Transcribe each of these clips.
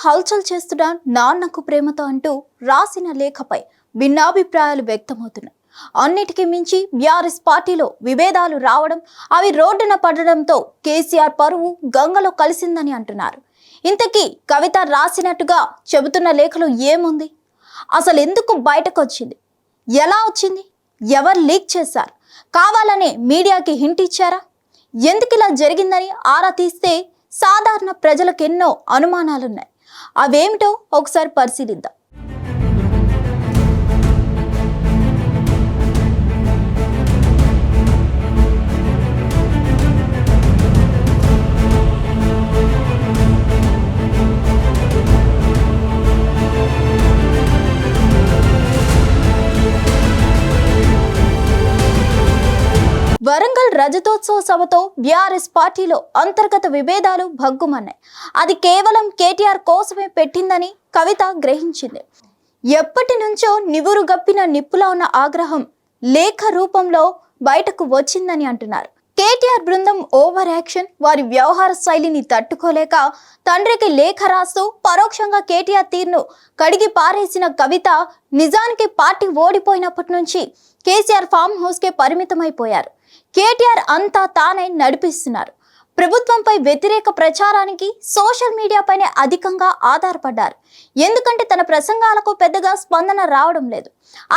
హల్చల్ చేస్తున్న నాన్నకు ప్రేమతో అంటూ రాసిన లేఖపై భిన్నాభిప్రాయాలు వ్యక్తమవుతున్నాయి. అన్నిటికీ మించి బీఆర్ఎస్ పార్టీలో విభేదాలు రావడం, అవి రోడ్డున పడడంతో కేసీఆర్ పరువు గంగలో కలిసిందని అంటున్నారు. ఇంతకీ కవిత రాసినట్టుగా చెబుతున్న లేఖలో ఏముంది? అసలు ఎందుకు బయటకు వచ్చింది? ఎలా వచ్చింది? ఎవరు లీక్ చేశారు? కావాలనే మీడియాకి హింట్ ఇచ్చారా? ఎందుకు ఇలా జరిగిందని ఆరా తీస్తే సాధారణ ప్రజలకు ఎన్నో అనుమానాలున్నాయి. అవేమిటో ఒకసారి పరిశీలిద్దాం. వరంగల్ రజతోత్సవ సభతో బీఆర్ఎస్ పార్టీలో అంతర్గత విభేదాలు భగ్గుమన్నాయి. అది కేవలం కేటీఆర్ కోసమే పెట్టిందని కవిత గ్రహించింది. ఎప్పటి నుంచో నివురుగప్పిన నిప్పులా ఉన్న ఆగ్రహం లేఖ రూపంలో బయటకు వచ్చిందని అంటున్నారు. కేటీఆర్ బృందం ఓవర్ యాక్షన్, వారి వ్యవహార శైలిని తట్టుకోలేక తండ్రికి లేఖ రాస్తూ పరోక్షంగా కేటీఆర్ తీరును కడిగి పారేసిన కవిత నిజానికి పార్టీ ఓడిపోయినప్పటి నుంచి కేసీఆర్ ఫామ్ హౌస్కే పరిమితమైపోయారు. కేటీఆర్ అంతా తానే నడిపిస్తున్నారు. ప్రభుత్వంపై వ్యతిరేక ప్రచారానికి సోషల్ మీడియాపైనే అధికంగా ఆధారపడ్డారు. ఎందుకంటే తన ప్రసంగాలకు పెద్దగా స్పందన రావడం లేదు.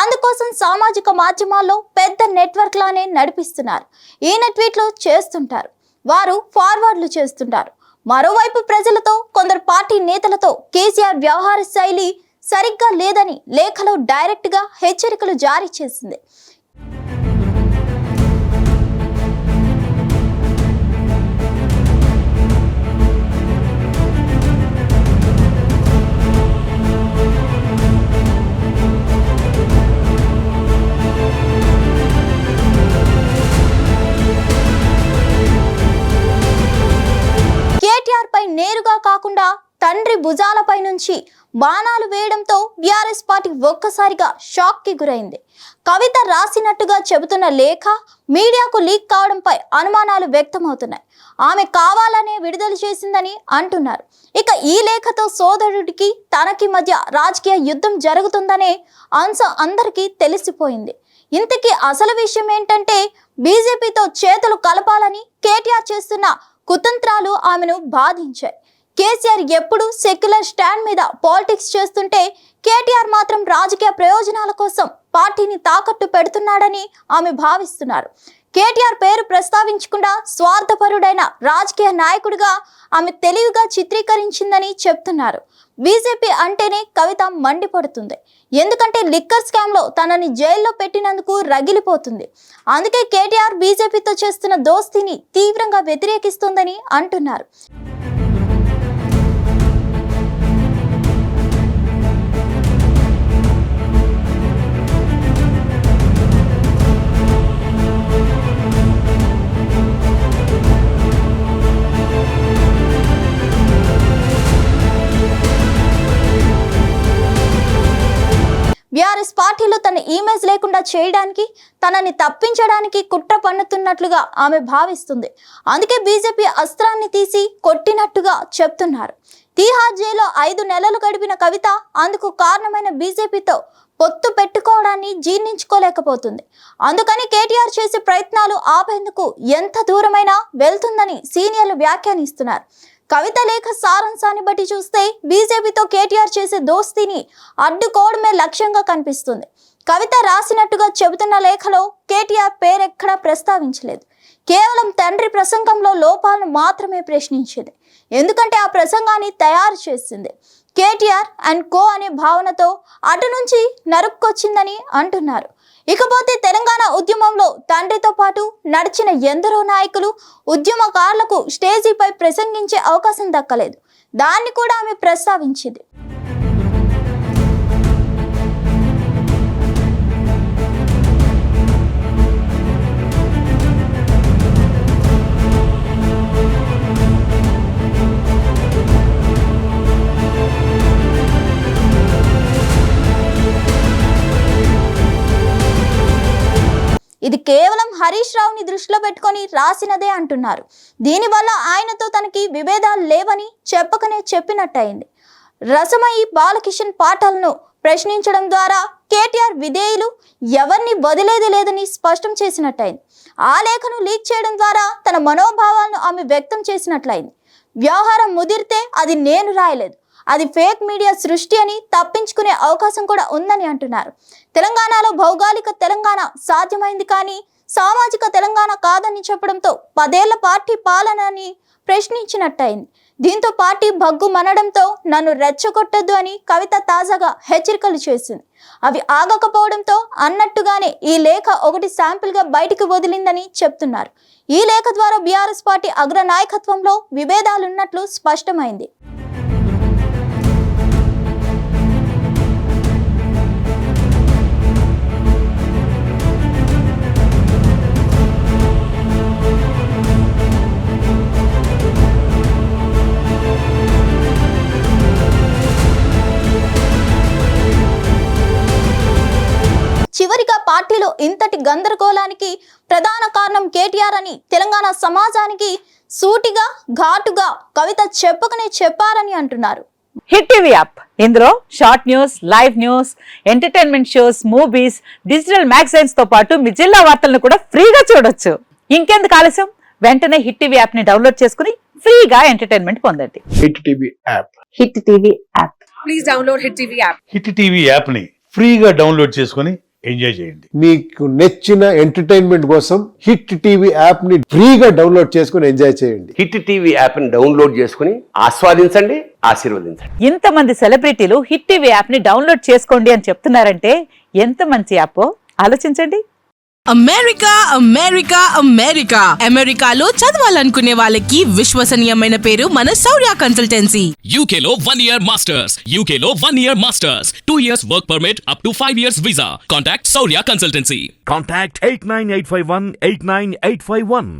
అందుకోసం సామాజిక మాధ్యమాల్లో పెద్ద నెట్వర్క్ లానే నడిపిస్తున్నారు. ఈయన ట్వీట్లు చేస్తుంటారు, వారు ఫార్వర్డ్లు చేస్తుంటారు. మరోవైపు ప్రజలతో, కొందరు పార్టీ నేతలతో కేసీఆర్ వ్యవహార శైలి సరిగ్గా లేదని లేఖలో డైరెక్ట్గా హెచ్చరికలు జారీ చేసింది. నేరుగా కాకుండా తండ్రి భుజాలపై నుంచి బాణాలు వేయడంతో బీఆర్ఎస్ పార్టీ ఒక్కసారిగా షాక్ కి గురైంది. కవిత రాసినట్టుగా చెబుతున్న లేఖ మీడియాకు లీక్ కావడంపై అనుమానాలు వ్యక్తమవుతున్నాయి. ఆమె కావాలనే విడుదల చేసిందని అంటున్నారు. ఇక ఈ లేఖతో సోదరుడికి తనకి మధ్య రాజకీయ యుద్ధం జరుగుతుందనే అంశం అందరికీ తెలిసిపోయింది. ఇంతకీ అసలు విషయం ఏంటంటే, బీజేపీతో చేతులు కలపాలని కేటీఆర్ చేస్తున్న కుతంత్రాలు ఆమెను బాధించాయి. కేసీఆర్ ఎప్పుడు సెక్యులర్ స్టాండ్ మీద పాలిటిక్స్ చేస్తుంటే కేటీఆర్ మాత్రం రాజకీయ ప్రయోజనాల కోసం పార్టీని తాకట్టు పెడుతున్నాడని ఆమె భావిస్తున్నారు. కేటీఆర్ పేరు ప్రస్తావించకుండా స్వార్థపరుడైన రాజకీయ నాయకుడిగా ఆమె తెలివిగా చిత్రీకరించిందని చెప్తున్నారు. బీజేపీ అంటేనే కవిత మండిపడుతుంది. ఎందుకంటే లిక్కర్ స్కామ్ లో తనని జైల్లో పెట్టినందుకు రగిలిపోతుంది. అందుకే కేటీఆర్ బీజేపీతో చేస్తున్న దోస్తీని తీవ్రంగా వ్యతిరేకిస్తుందని అంటున్నారు. బీఆర్ఎస్ పార్టీలో తన ఇమేజ్ లేకుండా చేయడానికి, తనని తప్పించడానికి కుట్ర పన్నుతున్నట్లుగా ఆమె భావిస్తుంది. అందుకే బీజేపీ అస్త్రాన్ని తీసి కొట్టినట్టుగా చెప్తున్నారు. తీహార్ జైల్లో 5 నెలలు గడిపిన కవిత అందుకు కారణమైన బీజేపీతో పొత్తు పెట్టుకోవడాన్ని జీర్ణించుకోలేకపోతుంది. అందుకని కేటీఆర్ చేసే ప్రయత్నాలు ఆపేందుకు ఎంత దూరమైనా వెళ్తుందని సీనియర్లు వ్యాఖ్యానిస్తున్నారు. కవిత లేఖ సారాంశాన్ని బట్టి చూస్తే బీజేపీతో కేటీఆర్ చేసే దోస్తీని అడ్డుకోవడమే లక్ష్యంగా కనిపిస్తుంది. కవిత రాసినట్టుగా చెబుతున్న లేఖలో కేటీఆర్ పేరెక్కడా ప్రస్తావించలేదు. కేవలం తండ్రి ప్రసంగంలో లోపాలను మాత్రమే ప్రశ్నించింది. ఎందుకంటే ఆ ప్రసంగాన్ని తయారు చేసింది కేటీఆర్ అండ్ కో అనే భావనతో అటు నుంచి నరుక్కొచ్చిందని అంటున్నారు. ఇకపోతే తెలంగాణ ఉద్యమంలో తండ్రితో పాటు నడిచిన ఎందరో నాయకులు, ఉద్యమకారులకు స్టేజీపై ప్రసంగించే అవకాశం దక్కలేదు. దాన్ని కూడా ఆమె ప్రస్తావించింది. ఇది కేవలం హరీష్ రావుని దృష్టిలో పెట్టుకొని రాసినదే అంటున్నారు. దీనివల్ల ఆయనతో తనకి విభేదాలు లేవని చెప్పకనే చెప్పినట్టయింది. రసమయి బాలకిషన్ పాఠాలను ప్రశ్నించడం ద్వారా కేటీఆర్ విధేయులు ఎవరిని వదిలేది లేదని స్పష్టం చేసినట్టయింది. ఆ లేఖను లీక్ చేయడం ద్వారా తన మనోభావాలను ఆమె వ్యక్తం చేసినట్లయింది. వ్యవహారం ముదిరితే అది నేను రాయలేదు, అది ఫేక్ మీడియా సృష్టి అని తప్పించుకునే అవకాశం కూడా ఉందని అంటున్నారు. తెలంగాణలో భౌగోళిక తెలంగాణ సాధ్యమైంది కానీ సామాజిక తెలంగాణ కాదని చెప్పడంతో 10 ఏళ్ల పార్టీ పాలనని ప్రశ్నించినట్టయింది. దీంతో పార్టీ భగ్గు మనడంతో నన్ను రెచ్చగొట్టద్దు అని కవిత తాజాగా హెచ్చరికలు చేసింది. అవి ఆగకపోవడంతో అన్నట్టుగానే ఈ లేఖ ఒకటి శాంపిల్ గా బయటికి వదిలిందని చెప్తున్నారు. ఈ లేఖ ద్వారా బీఆర్ఎస్ పార్టీ అగ్ర నాయకత్వంలో విభేదాలున్నట్లు స్పష్టమైంది. చివరిగా పార్టీలో ఇంతటి గందరగోళానికి ప్రధాన కారణం కేటీఆర్ అని తెలంగాణ సమాజానికి సూటిగా ఘాటుగా కవిత చెప్పకనే చెప్పారని అంటున్నారు. హిట్ టీవీ యాప్, ఇందులో short news, live news, entertainment shows, movies, digital magazines తో పాటు మీ జిల్లా వార్తలను కూడా ఫ్రీగా చూడొచ్చు. ఇంకెందుకు ఆలస్యం, వెంటనే హిట్ టీవీ యాప్ ని డౌన్లోడ్ చేసుకుని ఫ్రీగా ఎంటర్టైన్మెంట్ పొందండి. Hit TV app. Hit TV app. Please download hit TV app. Hit TV app ని ఫ్రీగా డౌన్లోడ్ చేసుకుని ఎంజాయ్ చేయండి. మీకు నచ్చిన ఎంటర్టైన్మెంట్ కోసం హిట్ టీవీ యాప్ ని ఫ్రీగా డౌన్లోడ్ చేసుకుని ఎంజాయ్ చేయండి. హిట్ టీవీ యాప్ ని డౌన్లోడ్ చేసుకుని ఆస్వాదించండి, ఆశీర్వదించండి. ఇంతమంది సెలబ్రిటీలు హిట్ టీవీ యాప్ ని డౌన్లోడ్ చేసుకోండి అని చెప్తున్నారంటే ఎంత మంచి యాప్ ఆలోచించండి. అమెరికా అమెరికా అమెరికా అమెరికాలో చదవాలనుకునే వాళ్ళకి విశ్వసనీయమైన పేరు మన శౌర్య కన్సల్టెన్సీ. UK లో 1 year masters. UK లో 1 year masters. 2 years work permit up to 5 years visa. Contact Saurya Consultancy. Contact 89851 89851.